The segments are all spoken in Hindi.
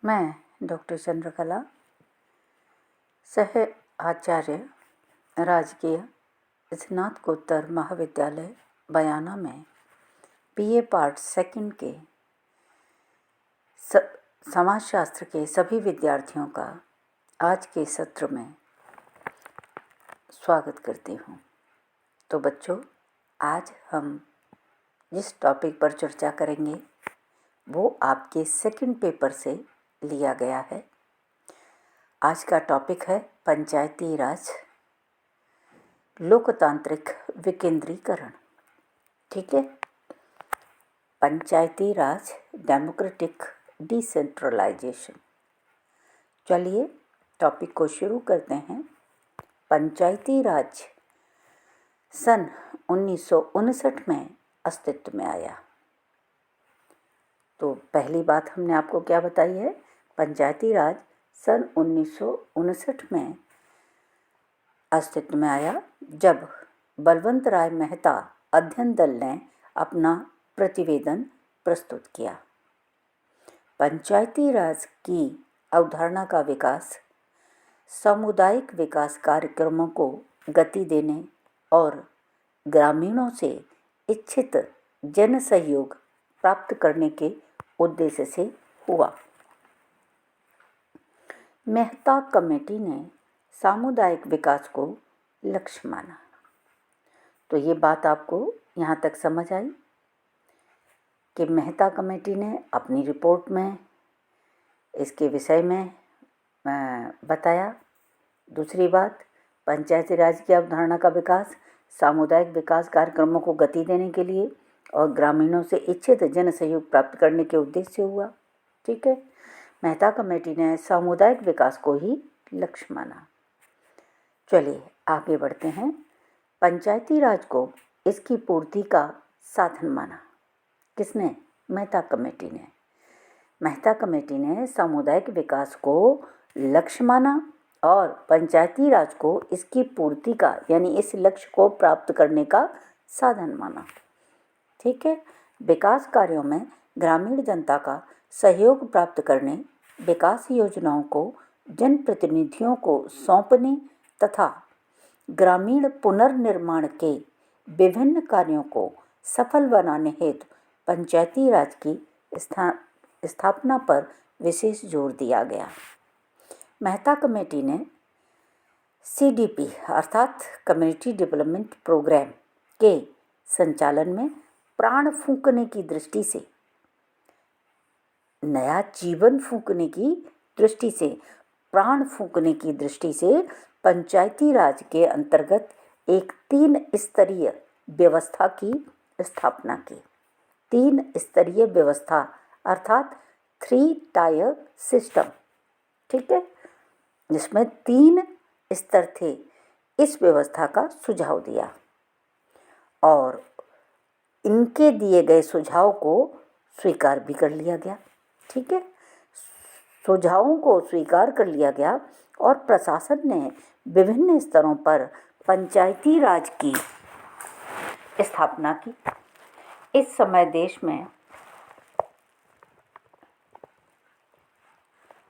मैं डॉक्टर चंद्रकला, सह आचार्य राजकीय स्नातकोत्तर महाविद्यालय बयाना में बीए पार्ट सेकंड के समाजशास्त्र के सभी विद्यार्थियों का आज के सत्र में स्वागत करती हूँ। तो बच्चों, आज हम जिस टॉपिक पर चर्चा करेंगे वो आपके सेकंड पेपर से लिया गया है। आज का टॉपिक है पंचायती राज, लोकतांत्रिक विकेंद्रीकरण। ठीक है, पंचायती राज, डेमोक्रेटिक डिसेंट्रलाइजेशन। चलिए टॉपिक को शुरू करते हैं। पंचायती राज सन 1959 में अस्तित्व में आया। तो पहली बात हमने आपको क्या बताई है? पंचायती राज सन 1959 में अस्तित्व में आया, जब बलवंत राय मेहता अध्ययन दल ने अपना प्रतिवेदन प्रस्तुत किया। पंचायती राज की अवधारणा का विकास सामुदायिक विकास कार्यक्रमों को गति देने और ग्रामीणों से इच्छित जन सहयोग प्राप्त करने के उद्देश्य से हुआ। मेहता कमेटी ने सामुदायिक विकास को लक्ष्य माना। तो ये बात आपको यहाँ तक समझ आई कि मेहता कमेटी ने अपनी रिपोर्ट में इसके विषय में बताया। दूसरी बात, पंचायती राज की अवधारणा का विकास सामुदायिक विकास कार्यक्रमों को गति देने के लिए और ग्रामीणों से इच्छित जन सहयोग प्राप्त करने के उद्देश्य से हुआ। ठीक है, मेहता कमेटी ने सामुदायिक विकास को ही लक्ष्य माना। चलिए आगे बढ़ते हैं। पंचायती राज को इसकी पूर्ति का साधन माना। किसने? मेहता कमेटी ने। मेहता कमेटी ने सामुदायिक विकास को लक्ष्य माना और पंचायती राज को इसकी पूर्ति का, यानी इस लक्ष्य को प्राप्त करने का साधन माना। ठीक है, विकास कार्यों में ग्रामीण जनता का सहयोग प्राप्त करने, विकास योजनाओं को जनप्रतिनिधियों को सौंपने तथा ग्रामीण पुनर्निर्माण के विभिन्न कार्यों को सफल बनाने हेतु पंचायती राज की स्थापना पर विशेष जोर दिया गया। मेहता कमेटी ने CDP अर्थात कम्युनिटी डेवलपमेंट प्रोग्राम के संचालन में प्राण फूंकने की दृष्टि से, नया जीवन फूंकने की दृष्टि से, प्राण फूंकने की दृष्टि से पंचायती राज के अंतर्गत एक 3 स्तरीय व्यवस्था की स्थापना की। 3 स्तरीय व्यवस्था अर्थात 3 टायर सिस्टम। ठीक है, जिसमें 3 स्तर थे। इस व्यवस्था का सुझाव दिया और इनके दिए गए सुझाव को स्वीकार भी कर लिया गया। ठीक है, सुझावों को स्वीकार कर लिया गया और प्रशासन ने विभिन्न स्तरों पर पंचायती राज की स्थापना की। इस समय देश में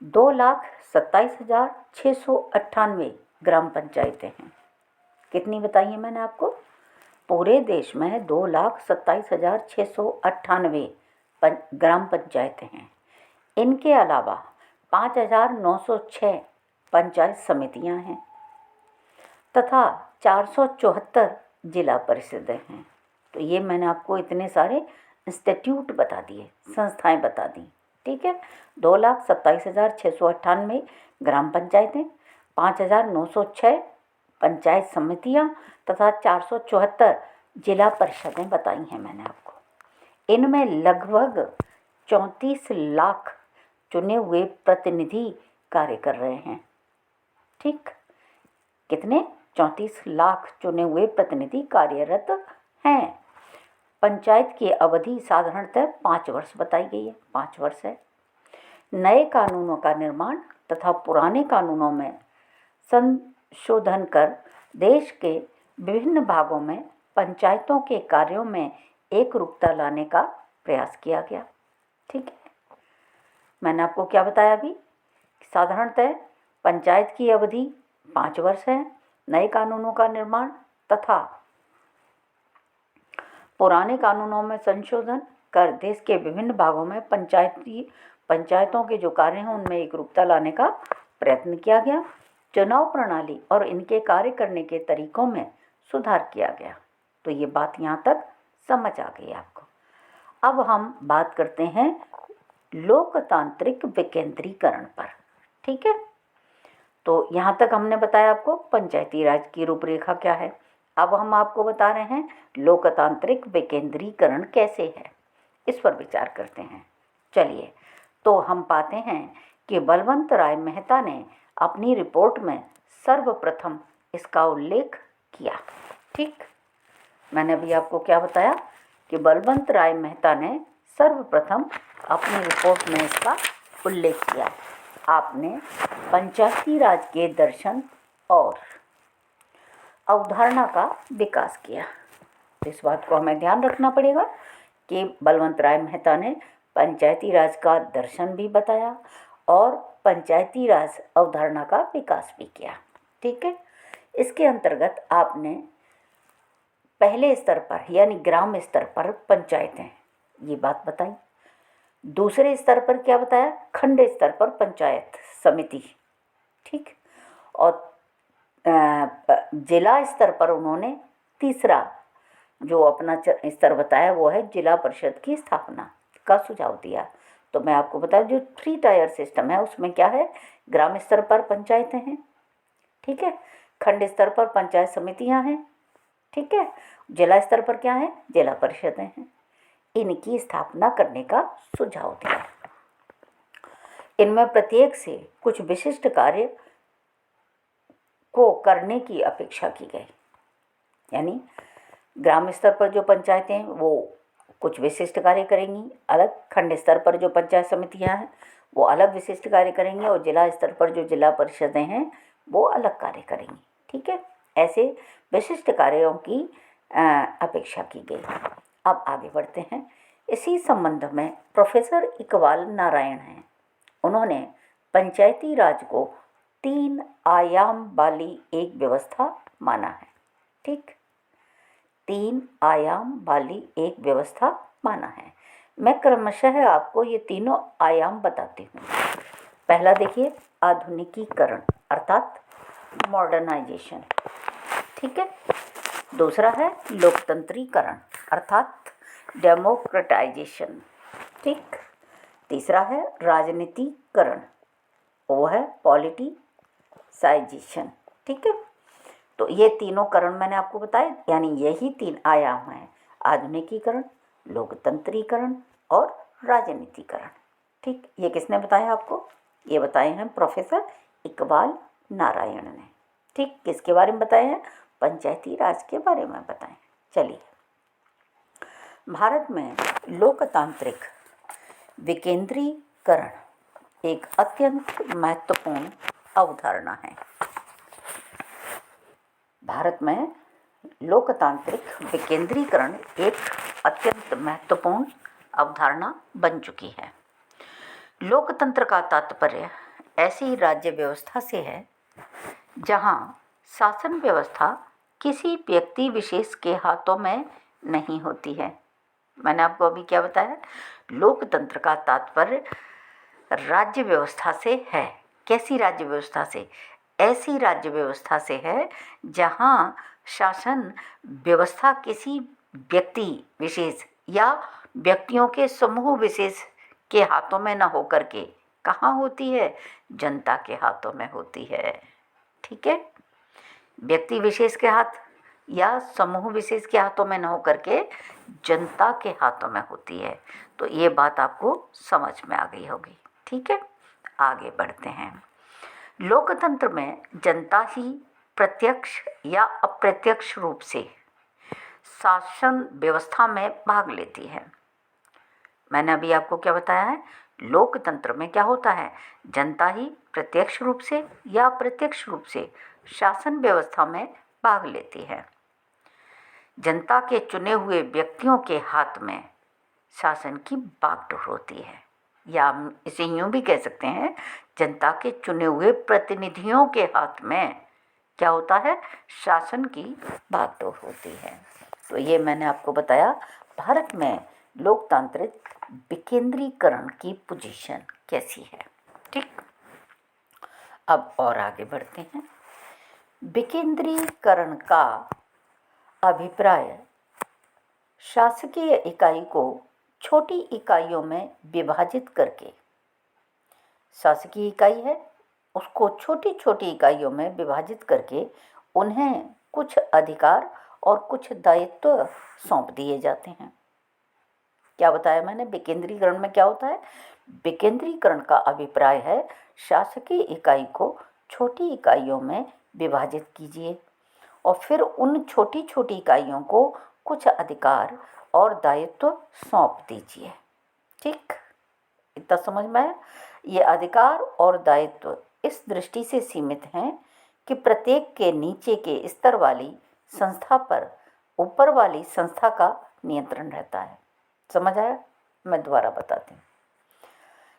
2,27,698 ग्राम पंचायतें हैं। कितनी बताइए मैंने आपको? पूरे देश में 2,27,698 ग्राम पंचायतें हैं। इनके अलावा 5,906 पंचायत समितियां हैं तथा 474 जिला परिषदें हैं। तो ये मैंने आपको इतने सारे इंस्टीट्यूट बता दिए, संस्थाएं बता दी। ठीक है, 2,27,698 ग्राम पंचायतें, 5,906 पंचायत समितियां तथा 474 जिला परिषदें बताई हैं मैंने आपको। इनमें लगभग 34 लाख चुने हुए प्रतिनिधि कार्य कर रहे हैं। ठीक, कितने? 34 लाख चुने हुए प्रतिनिधि कार्यरत हैं। पंचायत की अवधि साधारणतः 5 वर्ष बताई गई है, 5 वर्ष है। नए कानूनों का निर्माण तथा पुराने कानूनों में संशोधन कर देश के विभिन्न भागों में पंचायतों के कार्यों में एकरूपता लाने का प्रयास किया गया। ठीक है, मैंने आपको क्या बताया अभी, साधारणतः पंचायत की अवधि 5 वर्ष है। नए कानूनों का निर्माण तथा पुराने कानूनों में संशोधन कर देश के विभिन्न भागों में पंचायतों के जो कार्य हैं उनमें एकरूपता लाने का प्रयत्न किया गया। चुनाव प्रणाली और इनके कार्य करने के तरीकों में सुधार किया गया। तो ये बात यहाँ तक समझ आ गई आपको। अब हम बात करते हैं लोकतांत्रिक विकेंद्रीकरण पर। ठीक है, तो यहाँ तक हमने बताया आपको पंचायती राज की रूपरेखा क्या है। अब हम आपको बता रहे हैं लोकतांत्रिक विकेंद्रीकरण कैसे है, इस पर विचार करते हैं। चलिए, तो हम पाते हैं कि बलवंत राय मेहता ने अपनी रिपोर्ट में सर्वप्रथम इसका उल्लेख किया। ठीक, मैंने अभी आपको क्या बताया कि बलवंत राय मेहता ने सर्वप्रथम अपनी रिपोर्ट में इसका उल्लेख किया। आपने पंचायती राज के दर्शन और अवधारणा का विकास किया। इस बात को हमें ध्यान रखना पड़ेगा कि बलवंत राय मेहता ने पंचायती राज का दर्शन भी बताया और पंचायती राज अवधारणा का विकास भी किया। ठीक है, इसके अंतर्गत आपने पहले स्तर पर यानी ग्राम स्तर पर पंचायतें, ये बात बताई। दूसरे स्तर पर क्या बताया, खंड स्तर पर पंचायत समिति। ठीक, और जिला स्तर पर उन्होंने तीसरा जो अपना स्तर बताया वो है जिला परिषद की स्थापना का सुझाव दिया। तो मैं आपको बताया जो 3 टायर सिस्टम है उसमें क्या है, ग्राम स्तर पर पंचायतें हैं, ठीक है, खंड स्तर पर पंचायत समितियां हैं, ठीक है, जिला स्तर पर क्या है, जिला परिषदें हैं। इनकी स्थापना करने का सुझाव दिया। इनमें प्रत्येक से कुछ विशिष्ट कार्य को करने की अपेक्षा की गई। यानी ग्राम स्तर पर जो पंचायतें हैं वो कुछ विशिष्ट कार्य करेंगी अलग, खंड स्तर पर जो पंचायत समितियां हैं वो अलग विशिष्ट कार्य करेंगी और जिला स्तर पर जो जिला परिषदें हैं वो अलग कार्य करेंगी। ठीक है, ऐसे विशिष्ट कार्यों की अपेक्षा की गई। अब आगे बढ़ते हैं। इसी संबंध में प्रोफेसर इकबाल नारायण हैं, उन्होंने पंचायती राज को 3 आयाम वाली एक व्यवस्था माना है। ठीक, 3 आयाम वाली एक व्यवस्था माना है। मैं क्रमशः आपको ये तीनों आयाम बताती हूँ। पहला देखिए, आधुनिकीकरण अर्थात मॉडर्नाइजेशन। ठीक है, दूसरा है लोकतंत्रीकरण अर्थात डेमोक्रेटाइजेशन। ठीक, तीसरा है राजनीतिकरण, वो है पॉलिटिसाइजेशन। ठीक है, तो ये तीनों करण मैंने आपको बताए, यानी यही 3 आयाम हैं, आधुनिकीकरण, लोकतंत्रीकरण और राजनीतिकरण। ठीक, ये किसने बताया आपको, ये बताए हैं प्रोफेसर इकबाल नारायण ने। ठीक, किसके बारे में बताए हैं, पंचायती राज के बारे में बताएं। चलिए, भारत में लोकतांत्रिक विकेंद्रीकरण एक अत्यंत महत्वपूर्ण अवधारणा है। भारत में लोकतांत्रिक विकेंद्रीकरण एक अत्यंत महत्वपूर्ण अवधारणा बन चुकी है। लोकतंत्र का तात्पर्य ऐसी राज्य व्यवस्था से है जहां शासन व्यवस्था किसी व्यक्ति विशेष के हाथों में नहीं होती है। मैंने आपको अभी क्या बताया, लोकतंत्र का तात्पर्य राज्य व्यवस्था से है। कैसी राज्य व्यवस्था से, ऐसी राज्य व्यवस्था से है जहां शासन व्यवस्था किसी व्यक्ति विशेष या व्यक्तियों के समूह विशेष के हाथों में न होकर के कहाँ होती है, जनता के हाथों में होती है। ठीक है, व्यक्ति विशेष के हाथ या समूह विशेष के हाथों में न होकर के जनता के हाथों में होती है। तो ये बात आपको समझ में आ गई होगी। ठीक है, आगे बढ़ते हैं। लोकतंत्र में जनता ही प्रत्यक्ष या अप्रत्यक्ष रूप से शासन व्यवस्था में भाग लेती है। मैंने अभी आपको क्या बताया है, लोकतंत्र में क्या होता है, जनता ही प्रत्यक्ष रूप से या अप्रत्यक्ष रूप से शासन व्यवस्था में भाग लेती है। जनता के चुने हुए व्यक्तियों के हाथ में शासन की बागडोर होती है। या हम इसे यूं भी कह सकते हैं, जनता के चुने हुए प्रतिनिधियों के हाथ में क्या होता है, शासन की बागडोर होती है। तो ये मैंने आपको बताया भारत में लोकतांत्रिक विकेंद्रीकरण की पोजीशन कैसी है। ठीक, अब और आगे बढ़ते हैं। विकेंद्रीकरण का अभिप्राय शासकीय इकाई को छोटी इकाइयों में विभाजित करके, शासकीय इकाई है उसको छोटी छोटी इकाइयों में विभाजित करके उन्हें कुछ अधिकार और कुछ दायित्व सौंप दिए जाते हैं। क्या बताया मैंने, विकेंद्रीकरण में क्या होता है? विकेंद्रीकरण का अभिप्राय है शासकीय इकाई को छोटी इकाइयों में विभाजित कीजिए और फिर उन छोटी छोटी इकाइयों को कुछ अधिकार और दायित्व सौंप दीजिए। ठीक, इतना समझ में आया? ये अधिकार और दायित्व इस दृष्टि से सीमित हैं कि प्रत्येक के नीचे के स्तर वाली संस्था पर ऊपर वाली संस्था का नियंत्रण रहता है। समझ आया? मैं दोबारा बताती हूँ।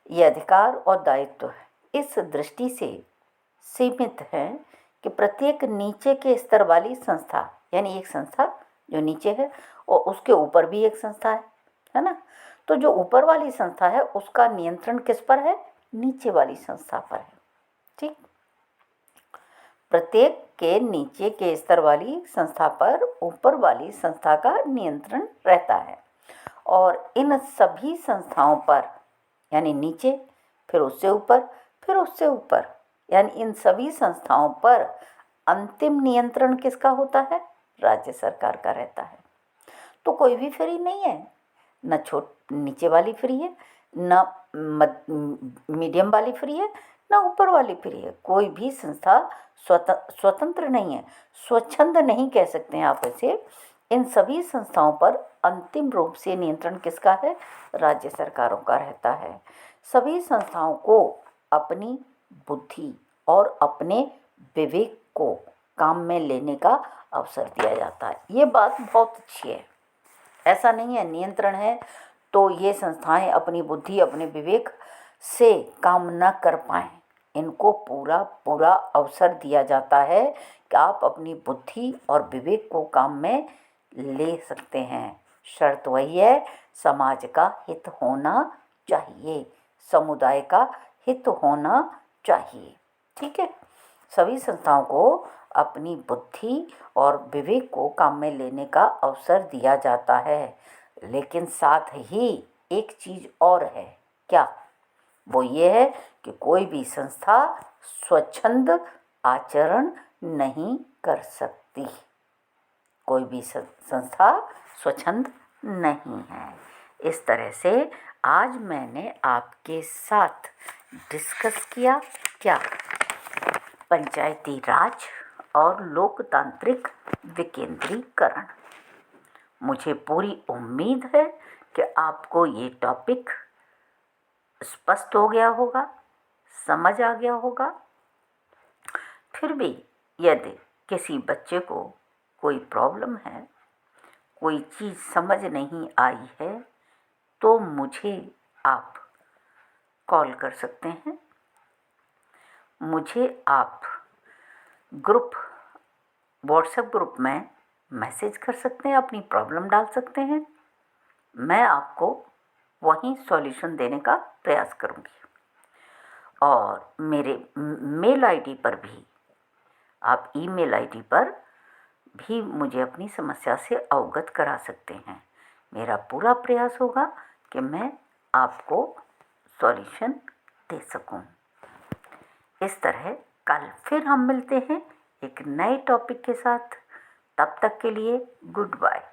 ये अधिकार और दायित्व इस दृष्टि से सीमित है कि प्रत्येक नीचे के स्तर वाली संस्था, यानी एक संस्था जो नीचे है और उसके ऊपर भी एक संस्था है ना, तो जो ऊपर वाली संस्था है उसका नियंत्रण किस पर है? नीचे वाली संस्था पर है। ठीक, प्रत्येक के नीचे के स्तर वाली संस्था पर ऊपर वाली संस्था का नियंत्रण रहता है और इन सभी संस्थाओं पर, यानी नीचे, फिर उससे ऊपर, फिर उससे ऊपर, यानी इन सभी संस्थाओं पर अंतिम नियंत्रण किसका होता है? राज्य सरकार का रहता है। तो कोई भी फ्री नहीं है, न नीचे वाली फ्री है, न मीडियम वाली फ्री है, न ऊपर वाली फ्री है। कोई भी संस्था स्वतंत्र नहीं है, स्वच्छंद नहीं कह सकते हैं आप इसे। इन सभी संस्थाओं पर अंतिम रूप से नियंत्रण किसका है? राज्य सरकारों का रहता है। सभी संस्थाओं को अपनी बुद्धि और अपने विवेक को काम में लेने का अवसर दिया जाता है। ये बात बहुत अच्छी है। ऐसा नहीं है नियंत्रण है तो ये संस्थाएं अपनी बुद्धि अपने विवेक से काम न कर पाएं। इनको पूरा पूरा अवसर दिया जाता है कि आप अपनी बुद्धि और विवेक को काम में ले सकते हैं। शर्त वही है, समाज का हित होना चाहिए, समुदाय का हित होना चाहिए। ठीक है, सभी संस्थाओं को अपनी बुद्धि और विवेक को काम में लेने का अवसर दिया जाता है, लेकिन साथ ही एक चीज़ और है। क्या? वो ये है कि कोई भी संस्था स्वच्छंद आचरण नहीं कर सकती। कोई भी संस्था स्वच्छंद नहीं है। इस तरह से आज मैंने आपके साथ डिस्कस किया क्या? पंचायती राज और लोकतांत्रिक विकेंद्रीकरण। मुझे पूरी उम्मीद है कि आपको ये टॉपिक स्पष्ट हो गया होगा, समझ आ गया होगा। फिर भी यदि किसी बच्चे को कोई प्रॉब्लम है, कोई चीज़ समझ नहीं आई है, तो मुझे आप कॉल कर सकते हैं, मुझे आप व्हाट्सएप ग्रुप में मैसेज कर सकते हैं, अपनी प्रॉब्लम डाल सकते हैं। मैं आपको वहीं सॉल्यूशन देने का प्रयास करूंगी। और मेरे मेल आईडी पर भी, आप ईमेल आईडी पर भी मुझे अपनी समस्या से अवगत करा सकते हैं। मेरा पूरा प्रयास होगा कि मैं आपको सॉल्यूशन दे सकूं। इस तरह कल फिर हम मिलते हैं एक नए टॉपिक के साथ। तब तक के लिए गुड बाय।